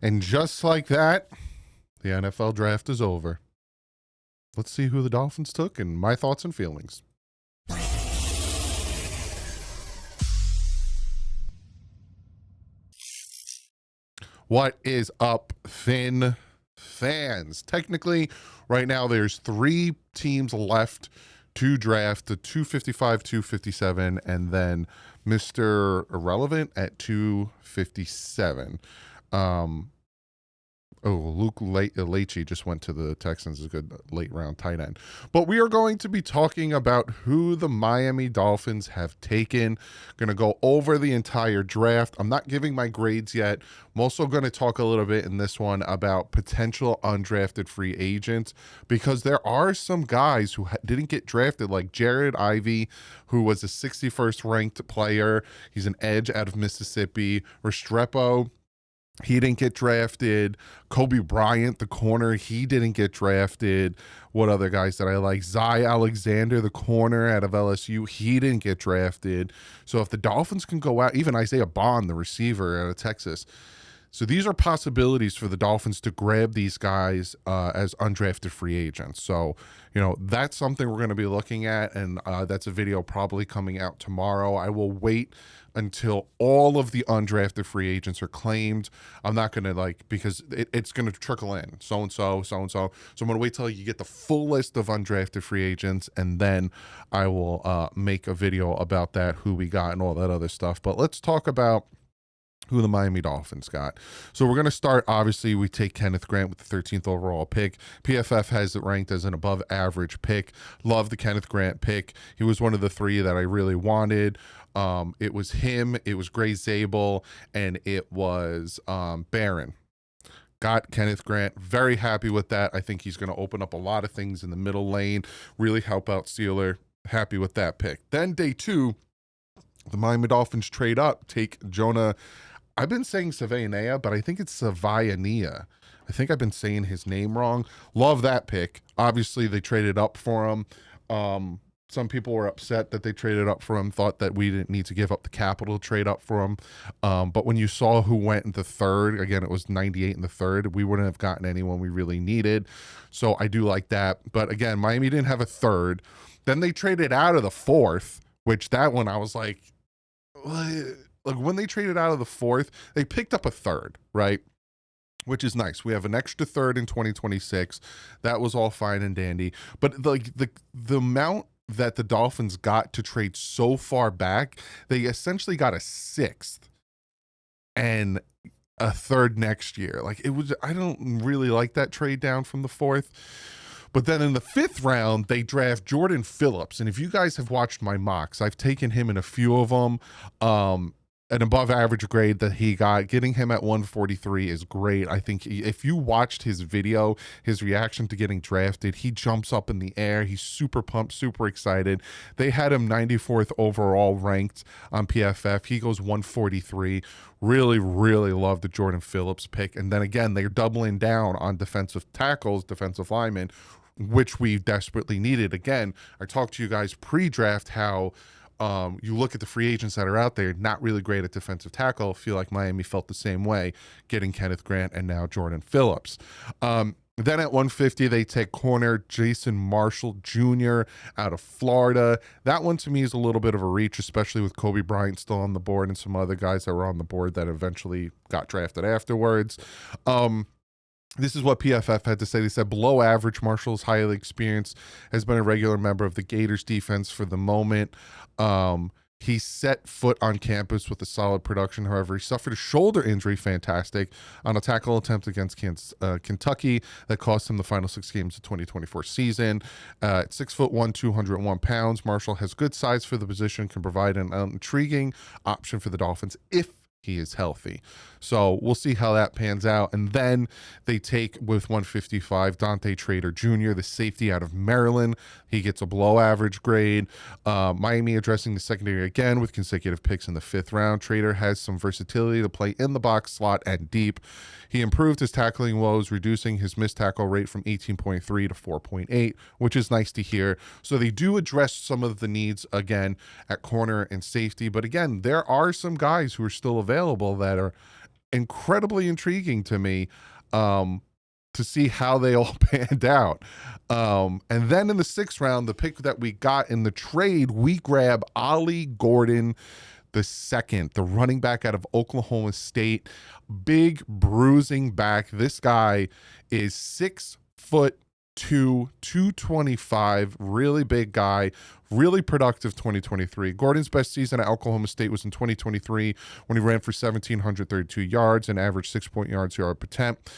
And just like that, the NFL draft is over. Let's see who the Dolphins took and my thoughts and feelings. What is up, Finn fans? Technically, right now there's 3 teams left to draft, the 255, 257, and then Mr. Irrelevant at 257. Luke Leachy just went to the Texans, a good late round tight end. But we are going to be talking about who the Miami Dolphins have taken. Going to go over the entire draft. I'm not giving my grades yet. I'm also going to talk a little bit in this one about potential undrafted free agents, because there are some guys who didn't get drafted, like Jared Ivey, who was a 61st ranked player. He's an edge out of Mississippi. Restrepo, he didn't get drafted. Kobe Bryant, the corner, he didn't get drafted. What other guys that I like? Zy Alexander, the corner out of LSU, he didn't get drafted. So if the Dolphins can go out, even Isaiah Bond, the receiver out of Texas. So these are possibilities for the Dolphins to grab these guys as undrafted free agents. So, that's something we're going to be looking at, and that's a video probably coming out tomorrow. I will wait until all of the undrafted free agents are claimed. I'm not going to because it's going to trickle in. So-and-so, so-and-so. So I'm going to wait till you get the full list of undrafted free agents, and then I will make a video about that, who we got and all that other stuff. But let's talk about who the Miami Dolphins got. So we're going to start, obviously, we take Kenneth Grant with the 13th overall pick. PFF has it ranked as an above average pick. Love the Kenneth Grant pick. He was one of the 3 that I really wanted. It was him, it was Gray Zabel, and it was Barron. Got Kenneth Grant. Very happy with that. I think he's going to open up a lot of things in the middle lane, really help out Steeler. Happy with that pick. Then day 2, the Miami Dolphins trade up, take Jonah. I've been saying Savaiania, but I think it's Savaiania. I think I've been saying his name wrong. Love that pick. Obviously, they traded up for him. Some people were upset that they traded up for him, thought that we didn't need to give up the capital to trade up for him. But when you saw who went in the 3rd, again, it was 98 in the 3rd. We wouldn't have gotten anyone we really needed. So I do like that. But again, Miami didn't have a 3rd. Then they traded out of the 4th, which that one I was like when they traded out of the 4th, they picked up a 3rd, right? Which is nice. We have an extra 3rd in 2026. That was all fine and dandy. But the amount that the Dolphins got to trade so far back, they essentially got a 6th and a 3rd next year. I don't really like that trade down from the 4th. But then in the 5th round, they draft Jordan Phillips. And if you guys have watched my mocks, I've taken him in a few of them. An above average grade that he got. Getting him at 143 is great. I think if you watched his video, his reaction to getting drafted, he jumps up in the air. He's super pumped, super excited. They had him 94th overall ranked on PFF. He goes 143. Really, really love the Jordan Phillips pick. And then again, they're doubling down on defensive tackles, defensive linemen, which we desperately needed. Again, I talked to you guys pre-draft how you look at the free agents that are out there, not really great at defensive tackle. Feel like Miami felt the same way, getting Kenneth Grant and now Jordan Phillips. Then at 150, they take corner Jason Marshall Jr. out of Florida. That one to me is a little bit of a reach, especially with Kobe Bryant still on the board and some other guys that were on the board that eventually got drafted afterwards. This is what PFF had to say. They said, below average, Marshall is highly experienced, has been a regular member of the Gators defense for the moment. He set foot on campus with a solid production. However, he suffered a shoulder injury, fantastic, on a tackle attempt against Kentucky that cost him the final 6 games of the 2024 season. At 6'1", 201 pounds, Marshall has good size for the position, can provide an intriguing option for the Dolphins if he is healthy. So we'll see how that pans out. And then they take, with 155, Dante Trader Jr., the safety out of Maryland. He gets a below average grade. Miami addressing the secondary again with consecutive picks in the 5th round. Trader has some versatility to play in the box, slot, and deep. He improved his tackling woes, reducing his missed tackle rate from 18.3 to 4.8, which is nice to hear. So they do address some of the needs again at corner and safety. But again, there are some guys who are still available that are incredibly intriguing to me to see how they all panned out. And then in the 6th round, the pick that we got in the trade, we grab Ollie Gordon the second, the running back out of Oklahoma State. Big bruising back. This guy is 6'2", 225, really big guy, really productive 2023. Gordon's best season at Oklahoma State was in 2023 when he ran for 1,732 yards and averaged 6 yards per attempt.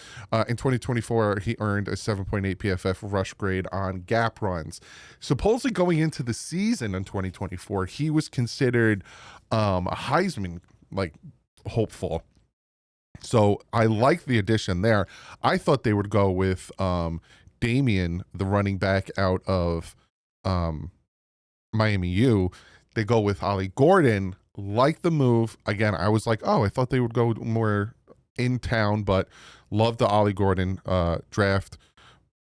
In 2024, he earned a 7.8 PFF rush grade on gap runs. Supposedly going into the season in 2024, he was considered a Heisman hopeful. So I like the addition there. I thought they would go with Damian, the running back out of Miami U. They go with Ollie Gordon. Like the move. Again, I was like, oh, I thought they would go more in town, but love the Ollie Gordon draft.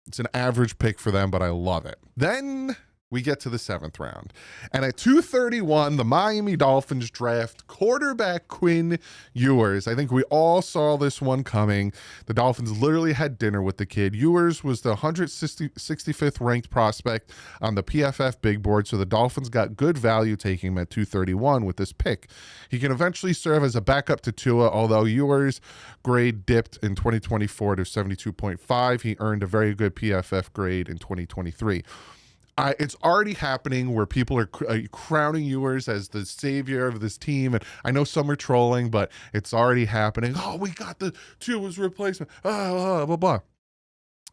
It's an average pick for them, but I love it. Then we get to the 7th round. And at 231, the Miami Dolphins draft quarterback Quinn Ewers. I think we all saw this one coming. The Dolphins literally had dinner with the kid. Ewers was the 165th ranked prospect on the PFF big board, so the Dolphins got good value taking him at 231 with this pick. He can eventually serve as a backup to Tua, although Ewers' grade dipped in 2024 to 72.5. He earned a very good PFF grade in 2023. It's already happening where people are crowning Ewers as the savior of this team. And I know some are trolling, but it's already happening. Oh, we got the Tua's replacement. Blah, blah, blah.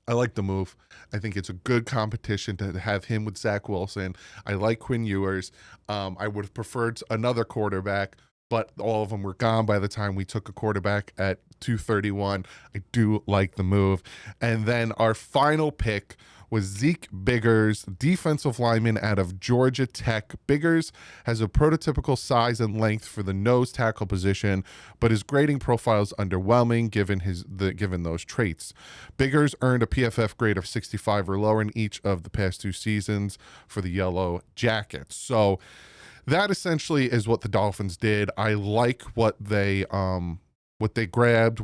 I like the move. I think it's a good competition to have him with Zach Wilson. I like Quinn Ewers. I would have preferred another quarterback, but all of them were gone by the time we took a quarterback at 231. I do like the move. And then our final pick was Zeke Biggers, defensive lineman out of Georgia Tech. Biggers has a prototypical size and length for the nose tackle position, but his grading profile is underwhelming given those traits. Biggers earned a PFF grade of 65 or lower in each of the past 2 seasons for the Yellow Jackets. So that essentially is what the Dolphins did. I like what they grabbed,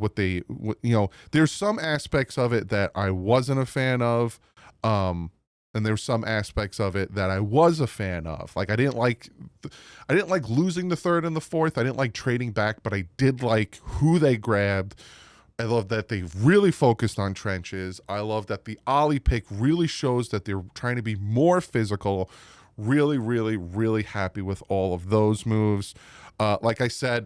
there's some aspects of it that I wasn't a fan of. And there's some aspects of it that I was a fan of. Like I didn't like losing the 3rd and the 4th. I didn't like trading back, but I did like who they grabbed. I love that they really focused on trenches. I love that the Ollie pick really shows that they're trying to be more physical. Really, really, really happy with all of those moves. Like I said,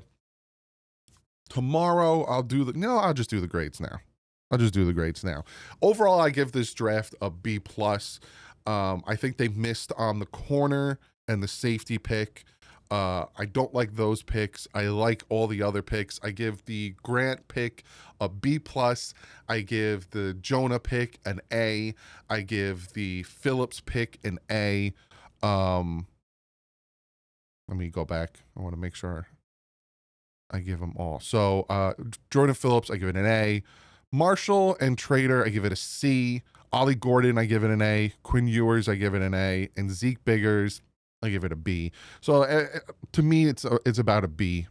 tomorrow I'll just do the grades now. Overall, I give this draft a B+. I think they missed on the corner and the safety pick. I don't like those picks. I like all the other picks. I give the Grant pick a B+. I give the Jonah pick an A. I give the Phillips pick an A. Let me go back. I want to make sure I give them all. So Jordan Phillips, I give it an A. Marshall and Trader, I give it a C. Ollie Gordon, I give it an A. Quinn Ewers, I give it an A. And Zeke Biggers, I give it a B. So to me, it's about a B+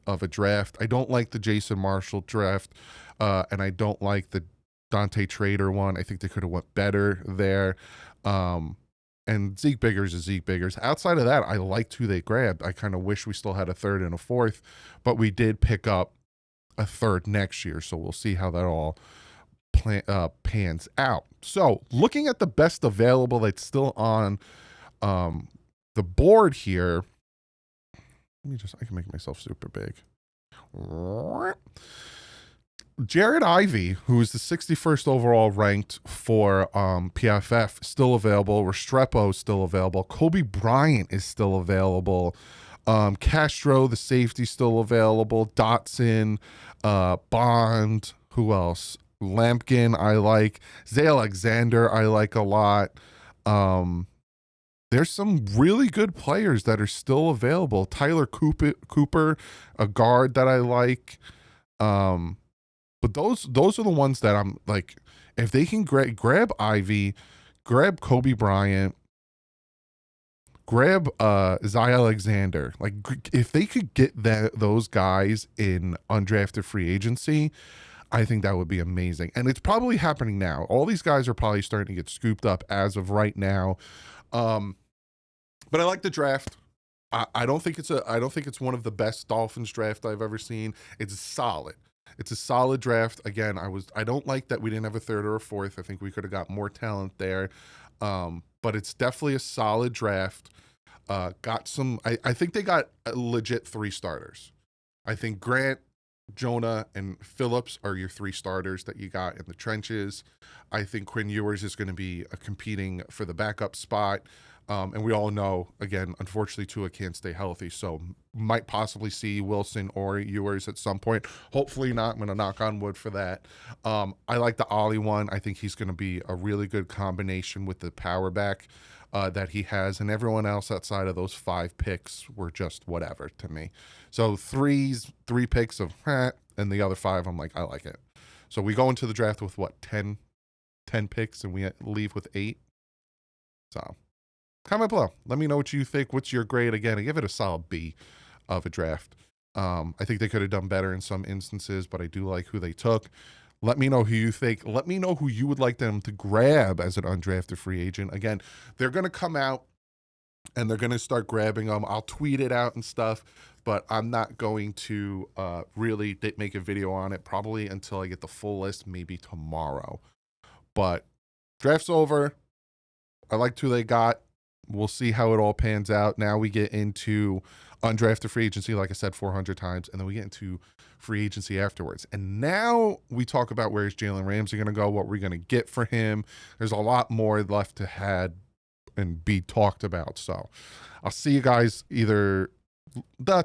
of a draft. I don't like the Jason Marshall draft, and I don't like the Dante Trader one. I think they could have went better there. And Zeke Biggers is Zeke Biggers. Outside of that, I liked who they grabbed. I kind of wish we still had a 3rd and a 4th, but we did pick up a 3rd next year, so we'll see how that all pans out. So looking at the best available that's still on the board here, I can make myself super big. Jared Ivey, who is the 61st overall ranked for PFF, still available. Restrepo is still available. Kobe Bryant is still available. Castro, the safety, still available. Dotson, Bond, who else? Lampkin, I like. Zay Alexander, I like a lot. There's some really good players that are still available. Tyler Cooper, a guard that I like. But those are the ones that I'm like, if they can grab Ivy, grab Kobe Bryant, grab Zy Alexander. Like if they could get those guys in undrafted free agency, I think that would be amazing. And it's probably happening now. All these guys are probably starting to get scooped up as of right now. But I like the draft. I don't think it's one of the best Dolphins draft I've ever seen. It's solid. It's a solid draft. Again, I don't like that we didn't have a third or a fourth. I think we could have got more talent there. But it's definitely a solid draft. Got some. I think they got a legit 3 starters. I think Grant, Jonah, and Phillips are your 3 starters that you got in the trenches. I think Quinn Ewers is going to be competing for the backup spot. And we all know, again, unfortunately, Tua can't stay healthy. So might possibly see Wilson or Ewers at some point. Hopefully not. I'm going to knock on wood for that. I like the Ollie one. I think he's going to be a really good combination with the power back that he has. And everyone else outside of those 5 picks were just whatever to me. So 3 picks of, and the other 5, I'm like, I like it. So we go into the draft with what, 10 picks, and we leave with 8. So comment below. Let me know what you think. What's your grade? Again, I give it a solid B of a draft. I think they could have done better in some instances, but I do like who they took. Let me know who you think. Let me know who you would like them to grab as an undrafted free agent. Again, they're going to come out and they're going to start grabbing them. I'll tweet it out and stuff, but I'm not going to really make a video on it probably until I get the full list, maybe tomorrow. But draft's over. I liked who they got. We'll see how it all pans out. Now we get into undrafted free agency, like I said 400 times, and then we get into free agency afterwards. And now we talk about where's Jalen Ramsey going to go, what we're going to get for him. There's a lot more left to had and be talked about. So I'll see you guys either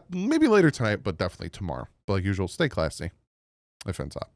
maybe later tonight, but definitely tomorrow. But like usual, stay classy. My friends up.